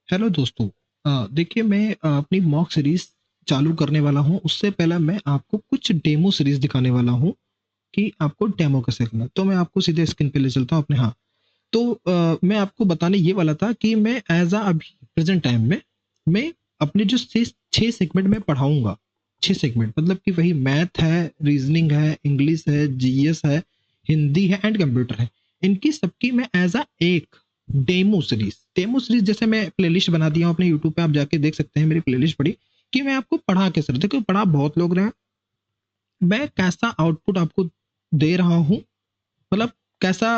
Hello दोस्तों। देखिए मैं अपनी मॉक सीरीज चालू करने वाला हूँ। उससे पहले मैं आपको कुछ डेमो सीरीज दिखाने वाला हूँ कि आपको डेमो कैसे करना है। तो मैं आपको सीधे स्क्रीन पे ले चलता हूँ अपने। हाँ, तो मैं आपको बताने ये वाला था कि मैं एज अभी प्रेजेंट टाइम में मैं अपने जो 6 सेगमेंट में पढ़ाऊंगा। 6 सेगमेंट मतलब कि वही मैथ है, रीजनिंग है, इंग्लिश है, जीएस है, हिंदी है एंड कंप्यूटर है। इनकी सबकी मैं एज एक डेमो सीरीज जैसे मैं प्लेलिस्ट बना दिया हूँ अपने यूट्यूब पे। आप जाके देख सकते हैं मेरी प्लेलिस्ट पड़ी कि मैं आपको पढ़ा के सर देखो पढ़ा बहुत लोग रहे हैं। मैं कैसा आउटपुट आपको दे रहा हूँ, मतलब कैसा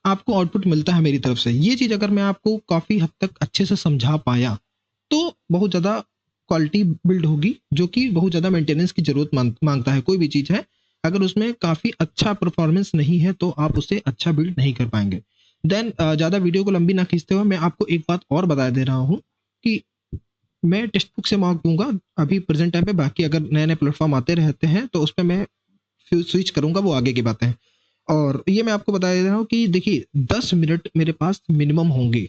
आपको आउटपुट मिलता है मेरी तरफ से, ये चीज अगर मैं आपको काफी हद तक अच्छे से समझा पाया तो बहुत ज्यादा क्वालिटी बिल्ड होगी, जो कि बहुत ज्यादा मेंटेनेंस की जरूरत मांगता है। कोई भी चीज है अगर उसमें काफी अच्छा परफॉर्मेंस नहीं है तो आप उसे अच्छा बिल्ड नहीं कर पाएंगे। देन ज्यादा वीडियो को लंबी ना खींचते हुए मैं आपको एक बात और बता दे रहा हूँ कि मैं टेक्स्ट बुक से मार्क दूंगा अभी प्रेजेंट टाइम पे। बाकी अगर नए नए प्लेटफॉर्म आते रहते हैं तो उस पर मैं फिर स्विच करूंगा, वो आगे की बातें हैं। और ये मैं आपको बता दे रहा हूँ कि देखिए 10 मिनट मेरे पास मिनिमम होंगे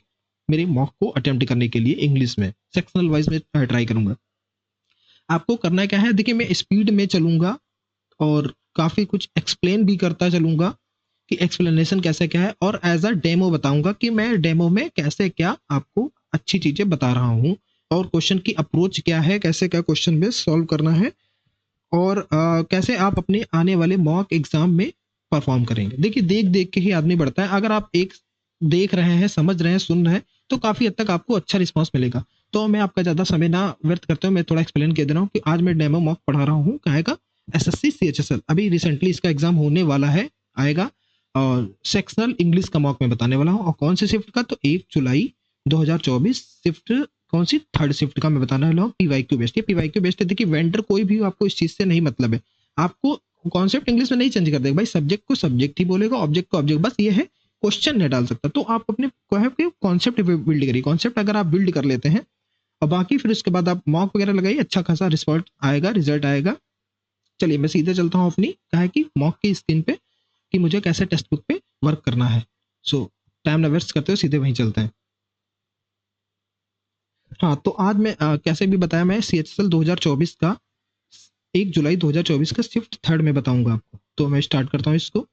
मेरे मॉक को अटेम्प्ट करने के लिए। इंग्लिश में सेक्शनल वाइज में ट्राई करूंगा। आपको करना क्या है, देखिए मैं स्पीड में चलूंगा और काफी कुछ एक्सप्लेन भी करता चलूंगा कि एक्सप्लेनेशन कैसे क्या है, और एज अ डेमो बताऊंगा कि मैं डेमो में कैसे क्या आपको अच्छी चीजें बता रहा हूँ, और क्वेश्चन की अप्रोच क्या है, कैसे क्या क्वेश्चन में सॉल्व करना है, और कैसे आप अपने आने वाले मॉक एग्जाम में परफॉर्म करेंगे। देखिए देख देख के ही आदमी बढ़ता है। अगर आप एक देख रहे हैं, समझ रहे हैं, सुन रहे हैं तो काफी हद तक आपको अच्छा रिस्पॉन्स मिलेगा। तो मैं आपका ज्यादा समय ना व्यर्थ करते हुए मैं थोड़ा एक्सप्लेन कर दे रहा हूँ कि आज मैं डेमो मॉक पढ़ा रहा हूँ कहेगा एसएससी सीएचएसएल। अभी रिसेंटली इसका एग्जाम होने वाला है, आएगा। और सेक्शनल इंग्लिश का मॉक मैं बताने वाला हूँ। और कौन सी शिफ्ट का, तो 1 जुलाई 2024 शिफ्ट। कौन सी, थर्ड शिफ्ट का मैं बताने वाला हूँ। पीवाईक्यू बेस्ड है, पीवाईक्यू बेस्ड है। देखिए वेंडर कोई भी आपको इस चीज से नहीं मतलब है। आपको कॉन्सेप्ट इंग्लिश में नहीं चेंज कर देगा भाई, सब्जेक्ट को सब्जेक्ट ही बोलेगा, ऑब्जेक्ट को ऑब्जेक्ट, बस ये है। क्वेश्चन नहीं डाल सकता। तो आप अपने कॉन्सेप्ट बिल्ड करिए। कॉन्सेप्ट अगर आप बिल्ड कर लेते हैं और बाकी फिर उसके बाद आप मॉक वगैरह लगाइए, अच्छा खासा रिजल्ट आएगा, रिजल्ट आएगा। चलिए मैं सीधे चलता हूँ अपनी कहा कि मॉक की स्क्रीन पे कि मुझे कैसे टेक्स्ट बुक पे वर्क करना है। सो टाइम ना वेस्ट करते हुए सीधे वहीं चलते हैं। हाँ, तो आज मैं कैसे भी बताया, मैं सीएचएसएल 2024 का 1 जुलाई 2024 का शिफ्ट थर्ड में बताऊंगा आपको। तो मैं स्टार्ट करता हूँ इसको।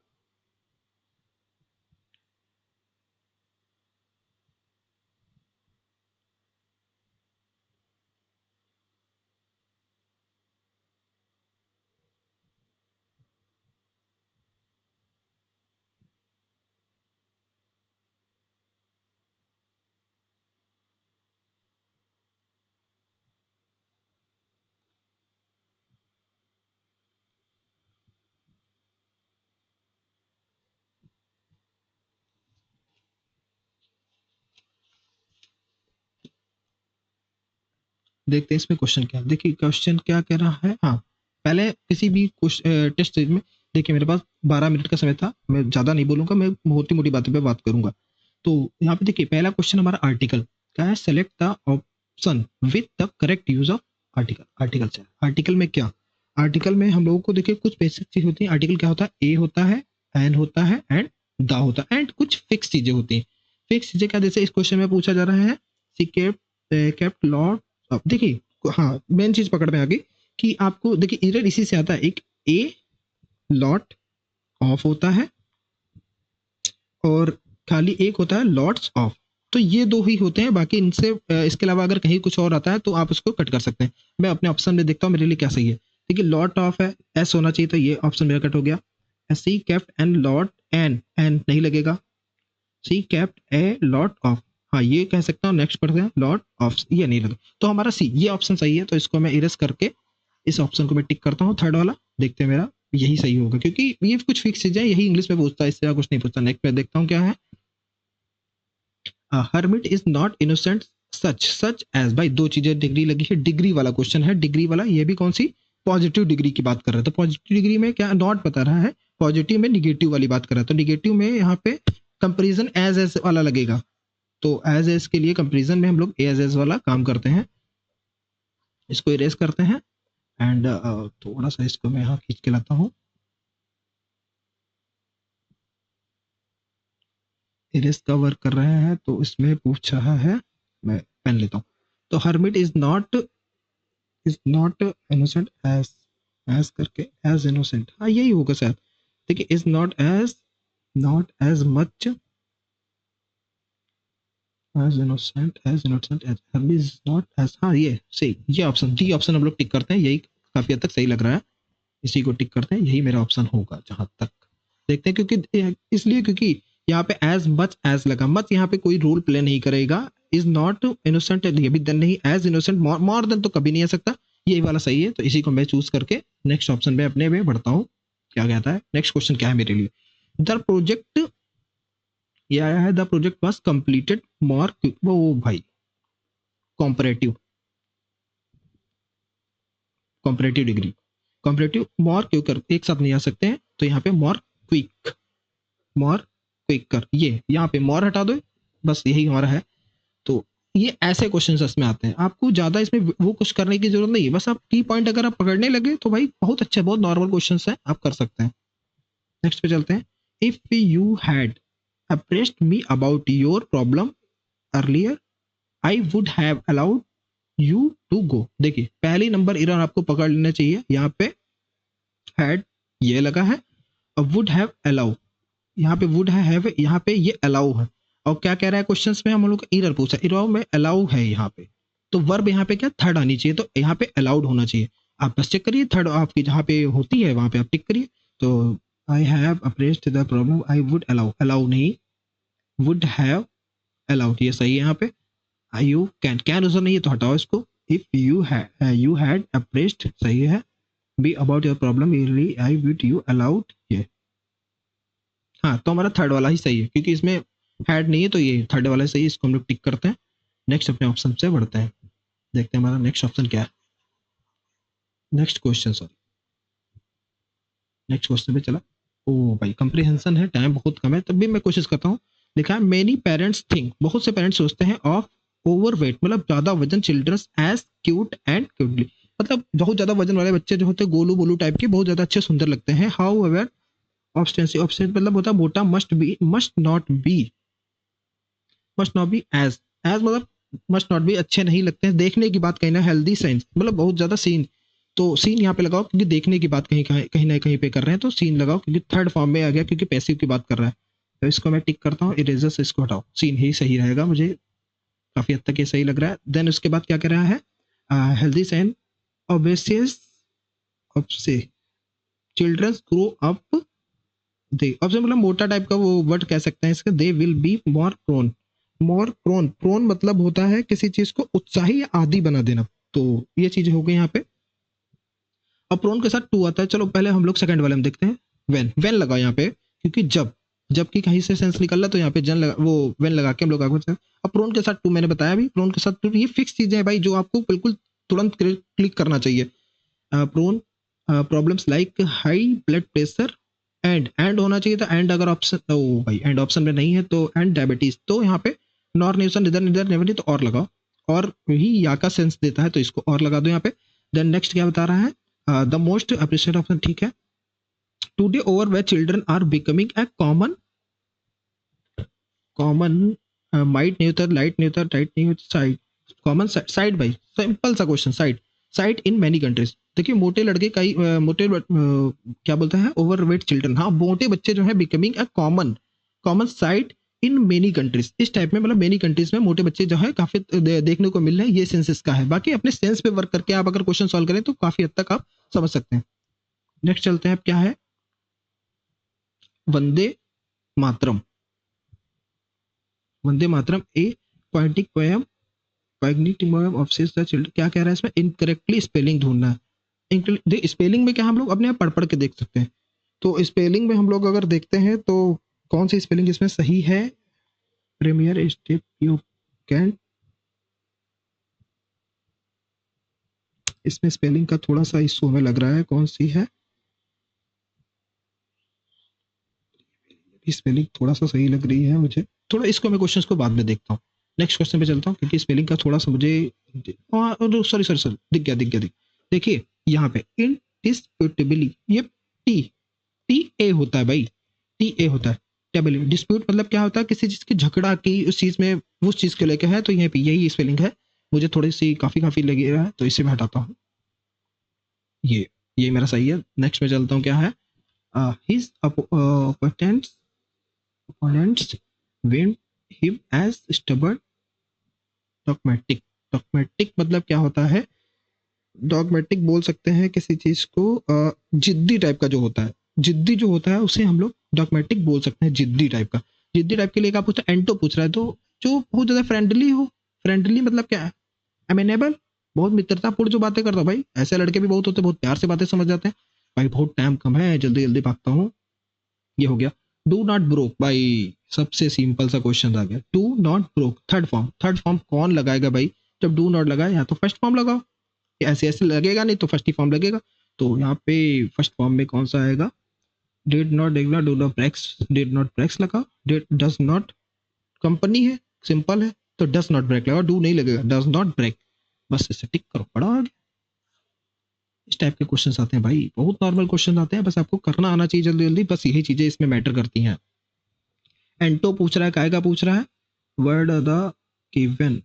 देखते हैं इसमें क्वेश्चन क्या है। देखिए क्वेश्चन क्या कह रहा है। हाँ, पहले किसी भी टेस्ट सीरीज में देखिए मेरे पास 12 मिनट का समय था। मैं ज्यादा नहीं बोलूंगा, मैं मोटी मोटी बातों पे बात करूंगा। तो यहाँ पे देखिए पहला क्वेश्चन हमारा आर्टिकल क्या है। Select the option with the correct use of article. Article से आर्टिकल में क्या, आर्टिकल में हम लोगों को देखिए कुछ बेसिक चीज होती है। आर्टिकल क्या होता है, ए होता है, एन होता है एंड द होता है, एंड कुछ फिक्स चीजें होती हैं। फिक्स चीजें क्या, जैसे इस क्वेश्चन में पूछा जा रहा है सी केप्ट लॉट। अब देखिए, हाँ मेन चीज पकड़ में आ गई कि आपको देखिए एरर इसी से आता है। एक ए लॉट ऑफ होता है और खाली एक होता है लॉट्स ऑफ। तो ये दो ही होते हैं, बाकी इनसे इसके अलावा अगर कहीं कुछ और आता है तो आप उसको कट कर सकते हैं। मैं अपने ऑप्शन में देखता हूँ मेरे लिए क्या सही है। देखिए लॉट ऑफ है, एस होना चाहिए, तो ये ऑप्शन मेरा कट हो गया। She kept and lot an, an नहीं लगेगा। She kept a lot of, हाँ ये कह सकता हूँ। नेक्स्ट पढ़ते हैं लॉट ऑफ, ये नहीं लगे। तो हमारा सी ये ऑप्शन सही है, तो इसको मैं इरेज करके इस ऑप्शन को मैं टिक करता हूँ, थर्ड वाला। देखते हैं मेरा यही सही होगा, क्योंकि ये कुछ फिक्स चीजें यही इंग्लिश में पूछता है, इससे कुछ नहीं पूछता। नेक्स्ट पे देखता हूँ क्या है। Hermit is not innocent such, such as, भाई दो चीजें डिग्री लगी है, डिग्री वाला क्वेश्चन है। डिग्री वाला ये भी कौन सी, पॉजिटिव डिग्री की बात कर रहा है। तो पॉजिटिव डिग्री में क्या नॉट बता रहा है, पॉजिटिव में निगेटिव वाली बात कर रहा है। तो निगेटिव में यहाँ पे कंपेरिजन एज एज वाला लगेगा। तो एज एज के लिए कंपेरिजन में हम लोग एज एज वाला काम करते हैं। इसको इरेज करते हैं एंड थोड़ा सा इसको मैं यहाँ खींच के लाता हूँ। इरेज का वर्क कर रहे हैं तो इसमें पूछ रहा है, मैं पेन लेता हूँ। तो hermit is not innocent as करके एज इनोसेंट, हाँ यही होगा शायद। देखिए is not as much as hermit is not as, हाँ ये सही, ये ऑप्शन डी ऑप्शन हम लोग टिक करते हैं, यही काफी हद तक सही लग रहा है, इसी को टिक करते हैं, यही मेरा ऑप्शन होगा जहां तक देखते हैं। क्योंकि इसलिए क्योंकि यहाँ पे एज मच एज लगा, मच यहाँ पे कोई रोल प्ले नहीं करेगा, इज नॉट इनोसेंट ये भी देन नहीं, एज इनोसेंट मोर देन तो कभी नहीं आ सकता, यही वाला सही है। तो इसी को मैं चूज करके नेक्स्ट ऑप्शन में अपने में बढ़ता हूँ। क्या कहता है नेक्स्ट क्वेश्चन, क्या है मेरे लिए, द प्रोजेक्ट, ये आया है द प्रोजेक्ट वॉज कंप्लीटेड मोर, वो भाई कॉम्परेटिव कॉम्परेटिव डिग्री, कॉम्परेटिव मोर क्यों कर एक साथ नहीं आ सकते हैं, तो यहाँ पे मोर क्विक कर, ये यहाँ पे मोर हटा दो, बस यही हमारा है। तो ये ऐसे क्वेश्चन इसमें आते हैं, आपको ज्यादा इसमें वो कुछ करने की जरूरत नहीं है, बस आप की पॉइंट अगर आप पकड़ने लगे तो भाई बहुत अच्छे, बहुत नॉर्मल क्वेश्चन है, आप कर सकते हैं। नेक्स्ट पे चलते हैं। If you had apprised me about your problem earlier I would have allowed you to go. देखिए पहली नंबर एरर आपको पकड़ लेना चाहिए, यहाँ पे हैड ये लगा है और वुड हैव अलाउ, यहाँ पे वुड है, यहाँ पे ये अलाउ है। और क्या कह रहा है क्वेश्चंस में, हम लोग एरर पूछा, एरर में अलाउ है यहाँ पे, तो वर्ब यहाँ पे क्या थर्ड आनी चाहिए, तो यहाँ पे अलाउड होना चाहिए। आप बस चेक करिए थर्ड आपकी जहाँ पे होती है वहां पे आप टिक करिए। तो I have apprised the problem I would allow, allow नहीं, वुड हैव अलाउड, ये सही है यहाँ पे। यू कैन यूजर नहीं है तो हटाओ इसको। इफ यू हैड अप्रेस्ड सही है, be about your problem I would you allowed, ये हाँ, तो हमारा थर्ड वाला ही सही है, क्योंकि इसमें हैड नहीं है, तो ये थर्ड वाला सही है, इसको हम लोग टिक करते हैं। नेक्स्ट अपने ऑप्शन से बढ़ते हैं, देखते हैं हमारा नेक्स्ट ऑप्शन क्या है। Next question, sorry next question पे चला। ओ भाई कंप्रीहेंशन है, टाइम बहुत कम है, तब भी मैं कोशिश करता हूँ। लिखा है मेनी पेरेंट्स थिंक, बहुत से पेरेंट्स सोचते हैं ऑफ ओवरवेट, मतलब ज्यादा वजन childrens as cute and cutely, मतलब बहुत ज्यादा वजन वाले बच्चे जो होते हैं गोलू बोलू टाइप के, बहुत ज्यादा अच्छे सुंदर लगते हैं। हाउ एवर ऑब्स्टेंसी, ऑब्स्टेंस मतलब होता है मोटा, मस्ट नॉट बी एज मतलब मस्ट नॉट बी अच्छे नहीं लगते हैं, देखने की बात कहीं ना, हेल्दी साइंस मतलब बहुत ज्यादा सीन, तो सीन यहाँ पे लगाओ क्योंकि देखने की बात कहीं ना कहीं पे कर रहे हैं, तो सीन लगाओ क्योंकि थर्ड फॉर्म में आ गया, क्योंकि पैसिव की बात कर रहा है। तो इसको मैं टिक करता हूँ, इरेजर से इसको हटाओ, सीन ही सही रहेगा, मुझे काफी हद तक ये सही लग रहा है। देन उसके बाद क्या कह रहा है, हेल्दी साइन ऑब्वियस से चिल्ड्रंस ग्रो अप, दे अब से मतलब मोटा टाइप का वो वर्ड कह सकते हैं इसका, they will be more prone मतलब होता है किसी चीज को उत्साही या आदि बना देना, तो ये चीज हो गई यहाँ पे। अब प्रोन के साथ टू आता है, चलो पहले हम लोग सेकंड वाले में देखते हैं। वेन लगा यहाँ पे, क्योंकि जबकि कहीं से सेंस निकल रहा, तो यहाँ पे जन लगा, वो वेन लगा के हम लोग आगे। अब प्रोन के साथ टू मैंने बताया भी, प्रोन के साथ टू ये फिक्स चीजें हैं भाई, जो आपको बिल्कुल तुरंत क्लिक करना चाहिए। Prone problems like high blood pressure, and होना चाहिए था, एंड अगर ऑप्शन, ओ भाई एंड ऑप्शन में नहीं है तो एंड डायबिटीज, तो यहाँ पे नॉर न्यूसन इधर इधर नेवर, तो और लगाओ, और ही या का सेंस देता है, तो इसको और लगा दो यहाँ पे। देन नेक्स्ट क्या बता रहा है, द मोस्ट अप्रिशिएट ऑप्शन ठीक है। Today over way children are becoming a common might नहीं होता, लाइट नहीं होता, टाइट नहीं होता, साइड कॉमन साइड भाई, सिंपल सा question, side in many countries. देखिए मोटे लड़के कई क्या बोलता है, ओवरवेट चिल्ड्रन, हाँ मोटे बच्चे जो है becoming a common site in many countries, इस टाइप में मतलब मेनी कंट्रीज में मोटे बच्चे जो है काफी देखने को मिल रहे हैं, ये सेंस इसका है। बाकी अपने सेंस पे वर्क करके आप अगर क्वेश्चन सॉल्व करें तो काफी हद तक आप समझ सकते हैं। नेक्स्ट चलते हैं, अब क्या है, Vande Mataram, Vande Mataram a poetic poem, obsess the children, क्या कह रहा है इसमें, इनकरेक्टली स्पेलिंग ढूंढना है। स्पेलिंग में क्या हम लोग अपने आप पढ़ के देख सकते हैं, तो स्पेलिंग में हम लोग अगर देखते हैं तो कौन सी स्पेलिंग इसमें सही है, प्रीमियर स्टेप यू कैन, इसमें स्पेलिंग का थोड़ा सा इशू हमें लग रहा है, कौन सी है स्पेलिंग, थोड़ा सा सही लग रही है मुझे, थोड़ा इसको मैं क्वेश्चंस को बाद में देखता हूँ। नेक्स्ट क्वेश्चन पे चलता हूँ, क्योंकि स्पेलिंग का थोड़ा सा मुझे, सॉरी दिख गया। देखिए यहाँ पे इंडिस्प्यूटेबली, ये टी टी ए होता है भाई, टी ए होता है, डिस्प्यूटेबली, डिस्प्यूट मतलब क्या होता है, किसी चीज की झगड़ा की उस चीज में, उस चीज को लेकर है, तो यहाँ पे यही स्पेलिंग है। मुझे थोड़ी सी काफी काफी लगी रहा है, तो इसे मैं हटाता हूँ। ये मेरा सही है। नेक्स्ट में चलता हूँ, क्या है, his opponents win him as stubborn dogmatic। Dogmatic मतलब क्या होता है, डॉगमेटिक बोल सकते हैं किसी चीज को जिद्दी टाइप का जो होता है, जिद्दी जो होता है उसे हम लोग डॉगमेटिक बोल सकते हैं, जिद्दी टाइप का। जिद्दी टाइप के लिए क्या पूछा, एंटो पूछ रहा है, तो जो बहुत ज्यादा फ्रेंडली हो। फ्रेंडली मतलब क्या है, अमेनेबल, बहुत मित्रतापूर्ण जो बातें करता हो भाई। ऐसे लड़के भी बहुत होते हैं, बहुत प्यार से बातें समझ जाते हैं। भाई बहुत टाइम कम है, जल्दी जल्दी भागता हूँ। ये हो गया। डू नॉट ब्रोक, भाई सबसे सिंपल सा क्वेश्चन आ गया। Do not broke, third form, third form कौन लगाएगा भाई, जब डू नॉट लगाए या तो फर्स्ट फॉर्म लगाओ, ऐसे ऐसे लगेगा, नहीं तो फर्स्ट ही फॉर्म लगेगा। तो यहाँ पे फर्स्ट फॉर्म में कौन सा आएगा, did not, did do not brakes, did not brakes लगाओ। डिड डज नॉट, कंपनी है, सिंपल है, तो डज नॉट ब्रेक लगाओ, डू नहीं लगेगा, डज नॉट ब्रेक, बस इसे टिक करो, पढ़ो आगे। इस टाइप के क्वेश्चन आते हैं भाई, बहुत नॉर्मल क्वेश्चन आते हैं, बस आपको करना आना चाहिए जल्दी जल्दी, बस यही चीजें इसमें मैटर करती हैं। एंटो पूछ रहा है, काय का पूछ रहा है, word the given.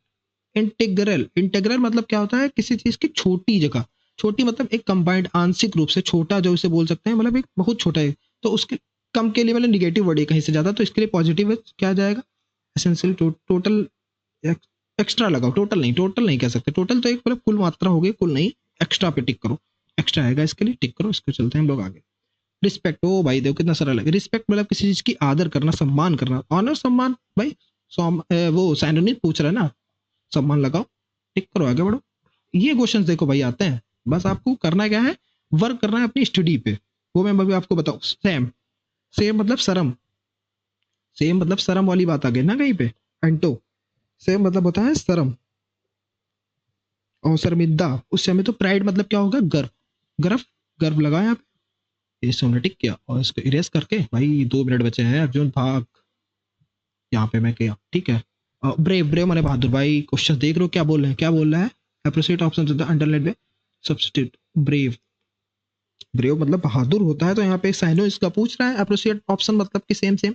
Integral, integral मतलब क्या होता है, किसी चीज की छोटी जगह, छोटी मतलब एक कंबाइंड, आंशिक रूप से छोटा, जो इसे बोल सकते हैं, मतलब एक बहुत छोटा है, तो उसके कम के लिए मतलब निगेटिव वर्ड है कहीं से ज्यादा, तो इसके लिए पॉजिटिव क्या जाएगा, एसेंशियल, टोटल, एक्स्ट्रा लगाओ, टोटल नहीं, टोटल नहीं कह सकते, टोटल तो एक मतलब कुल मात्रा हो गई, कुल नहीं, एक्स्ट्रा पे टिक करो, एक्स्ट्रा आएगा इसके लिए, टिक करो, इसको चलते हैं हम लोग आगे। रिस्पेक्ट, ओ भाई देखो कितना सरल है, रिस्पेक्ट मतलब किसी चीज की आदर करना, सम्मान करना, ऑनर, सम्मान भाई, वो साइनोनिम पूछ रहा है ना, सम्मान लगाओ, टिक करो, आगे बढ़ो। ये क्वेश्चन देखो भाई आते हैं, बस आपको करना क्या है, वर्क करना है अपनी स्टडी पे, वो मैं अभी आपको बताऊं। सेम, सेम मतलब शर्म, सेम मतलब शर्म वाली बात आ गई ना कहीं पे, एंटो, सेम मतलब होता है शर्म और शर्मिंदा, उस समय तो प्राइड मतलब क्या होगा, गर्व, गर्व, गर्व लगा यहाँ पे, इसे हमने टिक किया, और इसको इरेज करके, भाई 2 मिनट बचे हैं अर्जुन, भाग, यहाँ पे मैं किया, ठीक है। ब्रेव, ब्रेव माने बहादुर, भाई क्वेश्चन देख रहे हो क्या बोल रहे हैं, क्या बोल रहा है, अप्रोसिएट ऑप्शन अंडरलाइन में सब्स्टिट्यूट, ब्रेव, ब्रेव मतलब बहादुर होता है, तो यहाँ पे साइनो इसका पूछ रहा है, अप्रोसिएट ऑप्शन मतलब कि सेम सेम,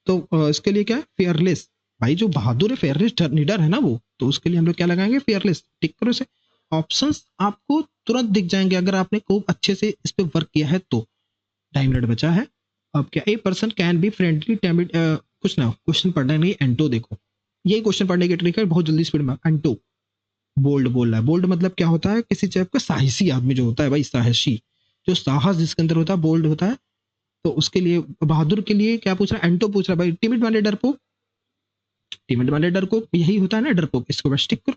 तो इसके लिए क्या है, फेयरलेस, भाई जो बहादुर है, फेयरलेस, निडर है ना वो, तो उसके लिए हम लोग क्या लगाएंगे, फेयरलेस, टिक करो इसे। ऑप्शंस आपको तुरंत दिख जाएंगे अगर आपने खूब अच्छे से इस पे वर्क किया है तो। 2.5 मिनट बचा है। अब क्या, a person can be friendly timid, कुछ ना, क्वेश्चन पढ़ना नहीं, एंटो देखो, यही क्वेश्चन पढ़ने की ट्रिक है, बहुत जल्दी स्पीड में, एंटो, बोल्ड बोल रहा है, बोल्ड मतलब क्या होता है, किसी टाइप का साहसी आदमी जो होता है भाई, साहसी, जो साहस जिसके अंदर होता है, बोल्ड होता है, तो उसके लिए, बहादुर के लिए क्या पूछ रहा है, एंटो पूछ रहा है भाई, टिमिड वाले डरपोक, टिमिड वाले डरपोक यही होता है ना, डरपोक, इसको बस टिक करो,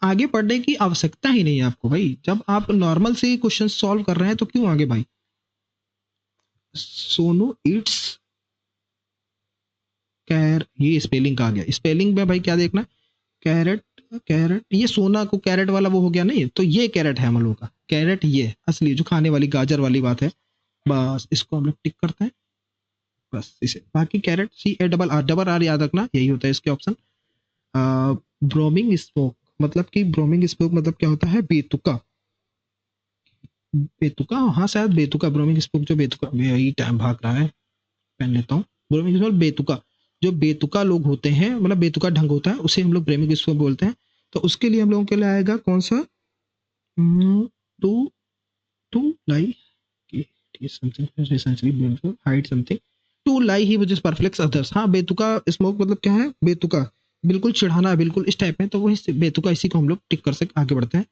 आगे पढ़ने की आवश्यकता ही नहीं है आपको भाई, जब आप नॉर्मल से क्वेश्चन सॉल्व कर रहे हैं तो क्यों आगे भाई। सोनू इट्स कैर, ये स्पेलिंग का आ गया, स्पेलिंग में भाई क्या देखना, कैरेट, कैरेट, ये सोना को कैरेट वाला वो हो गया नहीं, तो ये कैरेट है हम लोग का, कैरेट ये असली जो खाने वाली गाजर वाली बात है, बस इसको हम लोग टिक करते हैं, बस इसे, बाकी कैरेट, CARR, डबल आर याद रखना, यही होता है इसके ऑप्शन। ब्रोमिंग स्मोक मतलब कि, ब्रोमिंग स्मोक मतलब क्या होता है, बेतुका, बेतुका, हाँ शायद बेतुका, ब्रोमिंग स्मोक जो बेतुका, यही टाइम भाग रहा है, पहन लेता हूँ। ब्रोमिंग स्मोक बेतुका, जो बेतुका लोग होते हैं, मतलब बेतुका ढंग होता है, उसे हम लोग ब्रोमिंग स्मोक बोलते हैं। तो उसके लिए हम लोगों के लिए आएगा कौन सा, to, to lie, something essentially beautiful, hide something, to lie ही which is परफ्लेक्स अदर्स, हाँ बेतुका स्मोक मतलब क्या है, बेतुका, बिल्कुल चिढ़ाना, बिल्कुल इस टाइप में, तो वही बेतुका, इसी को हम लोग टिक कर सकते, आगे बढ़ते हैं।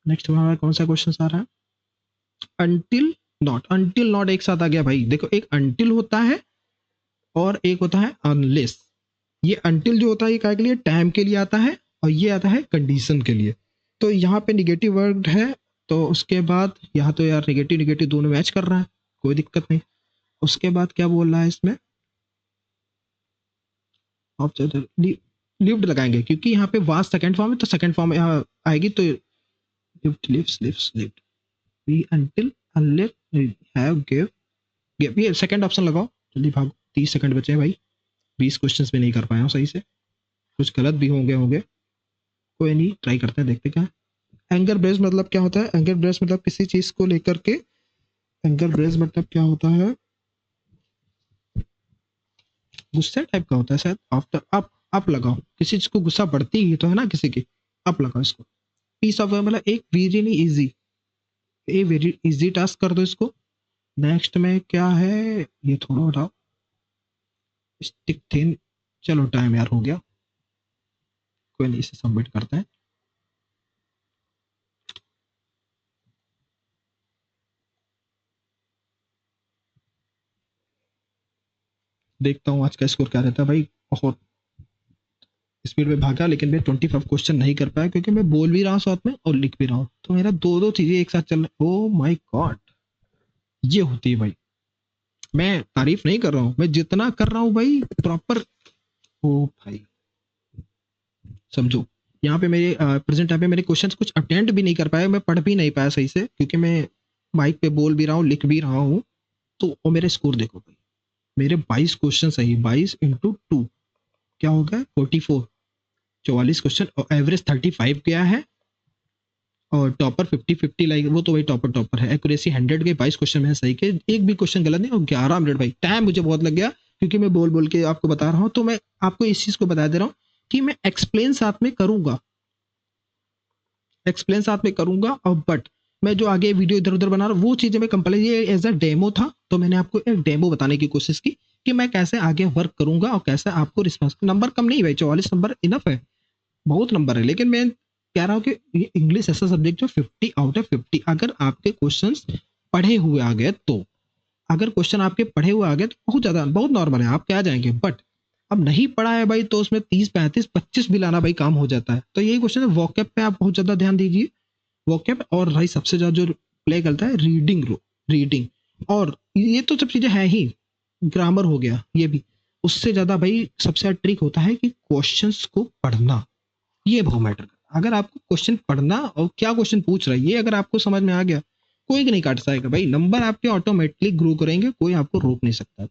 नेक्स्ट हमारा कौन सा क्वेश्चन आ रहा है, अनटिल नॉट, अनटिल नॉट एक साथ आ गया भाई, देखो एक अनटिल होता है और एक होता है अनलेस। ये अनटिल जो होता है ये क्या के लिए, टाइम के लिए आता है, और ये आता है कंडीशन के लिए, तो यहाँ पे निगेटिव वर्ड है, तो उसके बाद यहाँ तो यार निगेटिव निगेटिव दोनों मैच कर रहा है, कोई दिक्कत नहीं। उसके बाद क्या बोल रहा है इसमें, लिव्ड लगाएंगे, क्योंकि यहाँ पे वाज सेकंड फॉर्म है, तो सेकंड फॉर्म यहाँ आएगी, तो lived, lives, lives, lived, we until unless have give, give, ये सेकंड ऑप्शन लगाओ, जल्दी भागो, 30 सेकंड बचे हैं भाई, 20 क्वेश्चंस भी नहीं कर पाया हूँ सही से, कुछ गलत भी होंगे, कोई नहीं, ट्राई करते हैं, देखते क्या। एंगर ब्रेस मतलब क्या होता है, एंगर ब्रेस मतलब किसी चीज को लेकर के, एंगर ब्रेस मतलब क्या होता है, गुस्से टाइप का होता है शायद, आफ्टर अप लगाओ, किसी चीज को गुस्सा बढ़ती ही तो है ना किसी की, अप लगाओ इसको। पीस ऑफ मतलब एक very easy, a very easy task कर दो इसको। नेक्स्ट में क्या है, ये थोड़ा हटाओ, स्टिक थिन, चलो टाइम यार हो गया, कोई नहीं, इसे सबमिट करते हैं। देखता हूँ आज का स्कोर क्या रहता है भाई। बहुत स्पीड में भागा, लेकिन मैं 25 क्वेश्चन नहीं कर पाया क्योंकि मैं बोल भी रहा हूँ साथ में और लिख भी रहा हूँ, तो मेरा दो दो चीजें एक साथ चल रही। ओ माय गॉड, ये होती है भाई। मैं तारीफ नहीं कर रहा हूँ, मैं जितना कर रहा हूँ भाई प्रॉपर। ओ भाई समझो, यहाँ पे मेरे प्रेजेंट टाइम पे मेरे क्वेश्चंस कुछ अटेंड भी नहीं कर पाए, मैं पढ़ भी नहीं पाया सही से क्योंकि मैं माइक पे बोल भी रहा हूँ, लिख भी रहा हूँ। तो वो मेरे स्कोर देखो भाई, मेरे 22 क्वेश्चन सही, 22 × 2 क्या हो गया, 44, 44 क्वेश्चन, और एवरेज 35 गया है। और टॉपर 50-50 लाइक, वो तो भाई टॉपर टॉपर है। एक्यूरेसी 100 के 22 क्वेश्चन मैंने सही के, एक भी क्वेश्चन गलत नहीं। और 11 मिनट भाई टाइम मुझे बहुत लग गया क्योंकि मैं बोल बोल के आपको बता रहा हूँ। तो मैं आपको इस चीज को बता दे रहा हूँ कि मैं एक्सप्लेन साथ में करूंगा, एक्सप्लेन साथ में करूंगा। और बट मैं जो आगे वीडियो इधर उधर बना रहा हूँ वो चीजें मैं कंपल्सरी, ये एज अ डेमो था, तो मैंने आपको एक डेमो बताने की कोशिश की कि मैं कैसे आगे वर्क करूंगा और कैसे आपको रिस्पॉन्स। नंबर कम नहीं भाई, 44 नंबर इनफ है, बहुत नंबर है। लेकिन मैं कह रहा हूँ कि ये इंग्लिश ऐसा सब्जेक्ट जो 50 आउट ऑफ 50, अगर आपके क्वेश्चन पढ़े हुए आ गए तो, अगर क्वेश्चन आपके पढ़े हुए आ गए तो बहुत ज्यादा, बहुत नॉर्मल है, आप क्या जाएंगे। बट अब नहीं पढ़ा है भाई तो उसमें 30, 35, 25 भी लाना भाई काम हो जाता है। तो यही क्वेश्चन है, वॉकअप पे आप बहुत ज्यादा ध्यान दीजिए, वोकैब। और भाई सबसे ज्यादा जो प्ले करता है रीडिंग, रीडिंग। और ये तो सब चीजें हैं ही, ग्रामर हो गया ये भी। उससे ज्यादा भाई सबसे ज्यादा ट्रिक होता है कि क्वेश्चंस को पढ़ना, ये बहुत मैटर करता है। अगर आपको क्वेश्चन पढ़ना और क्या क्वेश्चन पूछ रहा है ये अगर आपको समझ में आ गया, कोई नहीं काट पाएगा भाई, नंबर आपके ऑटोमेटिकली ग्रो करेंगे, कोई आपको रोक नहीं सकता।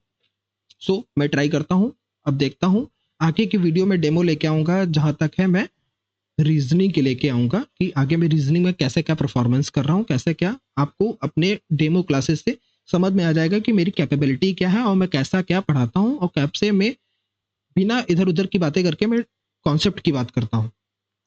सो मैं ट्राई करता हूँ, अब देखता हूँ आगे की वीडियो में डेमो लेके आऊंगा। जहां तक है मैं रीजनिंग के लेके आऊंगा कि आगे मैं रीजनिंग में कैसे क्या परफॉर्मेंस कर रहा हूँ, कैसे क्या आपको अपने डेमो क्लासेस से समझ में आ जाएगा कि मेरी कैपेबिलिटी क्या है और मैं कैसा क्या पढ़ाता हूँ। और कैप से मैं बिना इधर उधर की बातें करके मैं कॉन्सेप्ट की बात करता हूँ।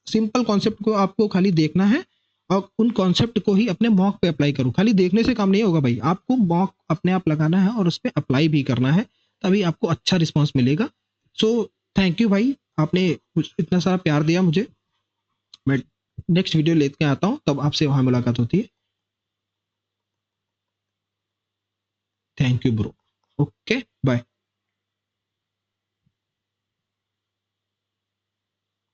सिंपल कॉन्सेप्ट को आपको खाली देखना है और उन कॉन्सेप्ट को ही अपने मॉक पे अप्लाई करो। खाली देखने से काम नहीं होगा भाई, आपको मॉक अपने आप लगाना है और उस पर अप्लाई भी करना है, तभी आपको अच्छा रिस्पॉन्स मिलेगा। सो थैंक यू भाई, आपने इतना सारा प्यार दिया मुझे। मैं नेक्स्ट वीडियो लेके आता हूँ, तब आपसे वहां मुलाकात होती है। Thank you bro. ओके।